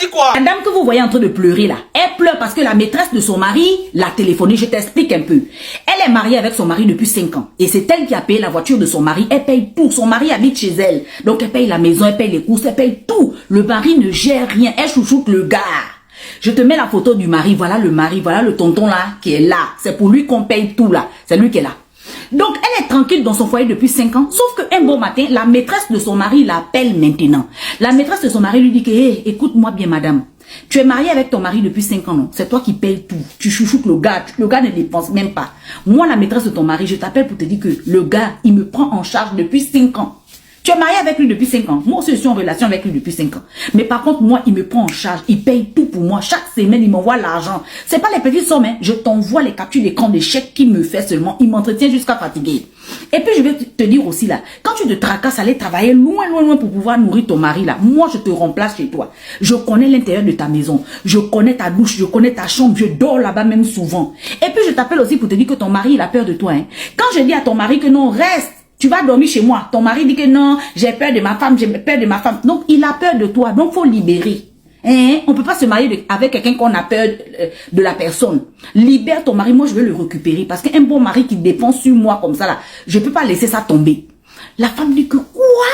dit quoi? La dame que vous voyez en train de pleurer là, elle pleure parce que la maîtresse de son mari l'a téléphoné. Je t'explique un peu. Elle est mariée avec son mari depuis 5 ans. Et c'est elle qui a payé la voiture de son mari. Elle paye tout. Son mari habite chez elle. Donc elle paye la maison, elle paye les courses, elle paye tout. Le mari ne gère rien. Elle chouchoute le gars. Je te mets la photo du mari. Voilà le mari. Voilà le tonton là qui est là. C'est pour lui qu'on paye tout là. C'est lui qui est là. Donc, elle est tranquille dans son foyer depuis 5 ans. Sauf qu'un bon matin, la maîtresse de son mari l'appelle maintenant. La maîtresse de son mari lui dit que, hey, écoute-moi bien, madame. Tu es mariée avec ton mari depuis 5 ans, non? C'est toi qui payes tout. Tu chouchoutes le gars. Le gars ne dépense même pas. Moi, la maîtresse de ton mari, je t'appelle pour te dire que le gars, il me prend en charge depuis 5 ans. Tu es marié avec lui depuis 5 ans. Moi aussi, je suis en relation avec lui depuis 5 ans. Mais par contre, moi, il me prend en charge. Il paye tout pour moi. Chaque semaine, il m'envoie l'argent. C'est pas les petites sommes, hein. Je t'envoie les captures d'écran des chèques qu'il me fait seulement. Il m'entretient jusqu'à fatiguer. Et puis, je vais te dire aussi là, quand tu te tracasses à aller travailler loin, loin, loin pour pouvoir nourrir ton mari là, moi, je te remplace chez toi. Je connais l'intérieur de ta maison. Je connais ta douche. Je connais ta chambre. Je dors là-bas même souvent. Et puis, je t'appelle aussi pour te dire que ton mari, il a peur de toi, hein. Quand je dis à ton mari que non, reste. Tu vas dormir chez moi. Ton mari dit que non, j'ai peur de ma femme, j'ai peur de ma femme. Donc, il a peur de toi. Donc, faut libérer. Hein? On peut pas se marier avec quelqu'un qu'on a peur de la personne. Libère ton mari. Moi, je veux le récupérer. Parce qu'un bon mari qui dépend sur moi comme ça, là, je peux pas laisser ça tomber. La femme dit que quoi?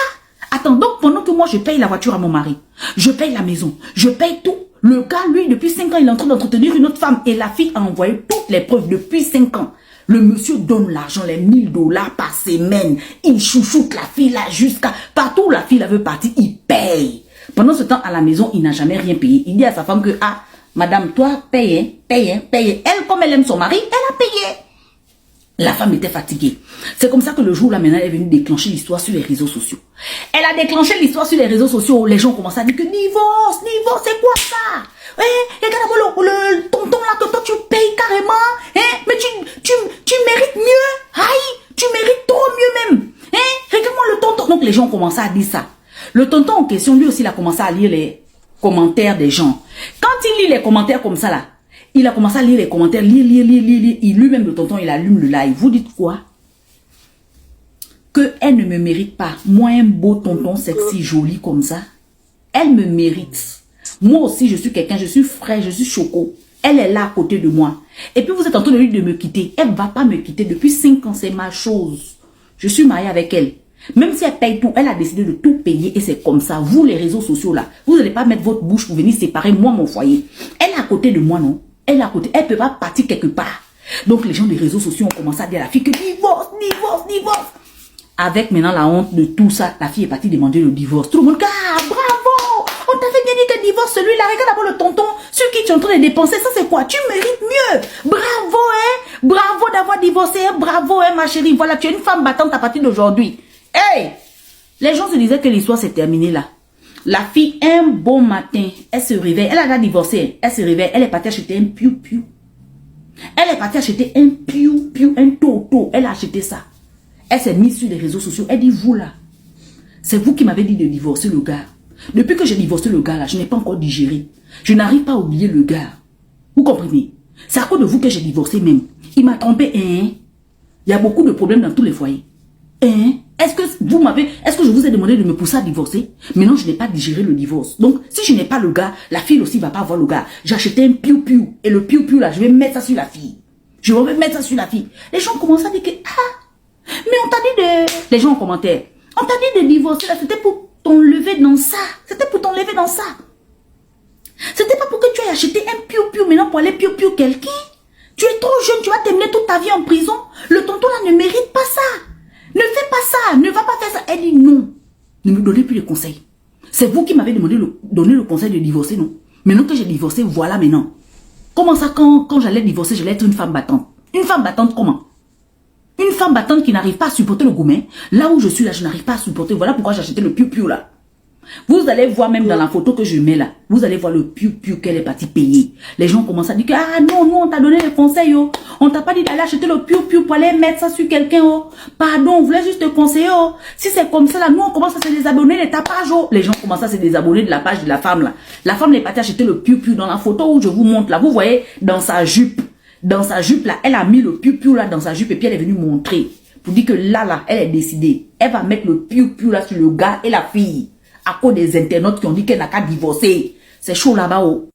Attends, donc pendant que moi, je paye la voiture à mon mari, je paye la maison, je paye tout. Le gars, lui, depuis 5 ans, il est en train d'entretenir une autre femme. Et la fille a envoyé toutes les preuves depuis 5 ans. Le monsieur donne l'argent, les $1000 par semaine. Il chouchoute la fille là jusqu'à... Partout où la fille là veut partir, il paye. Pendant ce temps, à la maison, il n'a jamais rien payé. Il dit à sa femme que, ah, madame, toi, paye, hein, paye, hein, paye. Elle, comme elle aime son mari, elle a payé. La femme était fatiguée. C'est comme ça que le jour là, maintenant, elle est venue déclencher l'histoire sur les réseaux sociaux. Elle a déclenché l'histoire sur les réseaux sociaux. Les gens commencent à dire que divorce, divorce, c'est quoi ça? Eh, regarde le tonton là, tonton, tu payes carrément. Hein? Mais tu mérites mieux. Aïe, tu mérites trop mieux même. Hein? Regarde-moi le tonton. Donc les gens ont commencé à dire ça. Le tonton en question, lui aussi, il a commencé à lire les commentaires des gens. Quand il lit les commentaires comme ça là, il a commencé à lire les commentaires, lire. Lui-même, le tonton, il allume le live. Vous dites quoi? Que elle ne me mérite pas. Moi, un beau tonton sexy, joli comme ça. Elle me mérite. Moi aussi, je suis quelqu'un, je suis frais, je suis choco. Elle est là à côté de moi. Et puis, vous êtes en train de lui de me quitter. Elle ne va pas me quitter. Depuis 5 ans, c'est ma chose. Je suis mariée avec elle. Même si elle paye tout, elle a décidé de tout payer et c'est comme ça. Vous, les réseaux sociaux là, vous n'allez pas mettre votre bouche pour venir séparer moi, mon foyer. Elle est à côté de moi, non? Elle est à côté. Elle ne peut pas partir quelque part. Donc, les gens des réseaux sociaux ont commencé à dire à la fille que divorce, divorce, divorce. Avec maintenant la honte de tout ça, la fille est partie demander le divorce. Tout le monde, ah, bravo! On t'avait bien dit que divorce celui-là. Regarde d'abord le tonton, celui qui tu es en train de dépenser. Ça, c'est quoi? Tu mérites mieux. Bravo, hein? Bravo d'avoir divorcé. Hein? Bravo, hein, ma chérie. Voilà, tu es une femme battante à partir d'aujourd'hui. Hey! Les gens se disaient que l'histoire s'est terminée là. La fille, un bon matin, elle se réveille. Elle a déjà divorcé. Elle se réveille. Elle est partie acheter un piou-piou. Elle est partie acheter un piou-piou, un toto. Elle a acheté ça. Elle s'est mise sur les réseaux sociaux. Elle dit, vous là, c'est vous qui m'avez dit de divorcer le gars. Depuis que j'ai divorcé le gars là, je n'ai pas encore digéré. Je n'arrive pas à oublier le gars. Vous comprenez? C'est à cause de vous que j'ai divorcé même. Il m'a trompé, hein? Il y a beaucoup de problèmes dans tous les foyers. Hein? Est-ce que je vous ai demandé de me pousser à divorcer? Maintenant, je n'ai pas digéré le divorce. Donc, si je n'ai pas le gars, la fille aussi ne va pas avoir le gars. J'ai acheté un piou-piou. Et le piou-piou là, je vais mettre ça sur la fille. Je vais mettre ça sur la fille. Les gens commencent à dire que, ah, mais on t'a dit de... Les gens en commentaire, on t'a dit de divorcer là, c'était pour t'enlever dans ça. C'était pour t'enlever dans ça. C'était pas pour que tu aies acheté un piou-piou maintenant pour aller piou-piou quelqu'un. Tu es trop jeune, tu vas terminer toute ta vie en prison. Le tonton là ne mérite pas ça. Ne fais pas ça, ne va pas faire ça. Elle dit non. Ne me donnez plus de conseils. C'est vous qui m'avez demandé de donner le conseil de divorcer, non? Maintenant que j'ai divorcé, voilà maintenant. Comment ça, quand j'allais divorcer, j'allais être une femme battante? Une femme battante comment? Une femme battante qui n'arrive pas à supporter le gourmet. Là où je suis là, je n'arrive pas à supporter. Voilà pourquoi j'ai acheté le piou-piou là. Vous allez voir même dans la photo que je mets là. Vous allez voir le piou-piou qu'elle est partie payer. Les gens commencent à dire que, ah non, nous on t'a donné le conseil, oh. On t'a pas dit d'aller acheter le piou-piou pour aller mettre ça sur quelqu'un, oh. Pardon, on voulait juste te conseiller, oh. Si c'est comme ça là, nous on commence à se désabonner de ta page, oh. Les gens commencent à se désabonner de la page de la femme là. La femme est partie acheter le piou-piou dans la photo où je vous montre là. Vous voyez dans sa jupe. Dans sa jupe là, elle a mis le piou-piou là dans sa jupe et puis elle est venue montrer. Pour dire que là, elle est décidée. Elle va mettre le piou-piou là sur le gars et la fille. À cause des internautes qui ont dit qu'elle n'a qu'à divorcer. C'est chaud là-bas. Oh.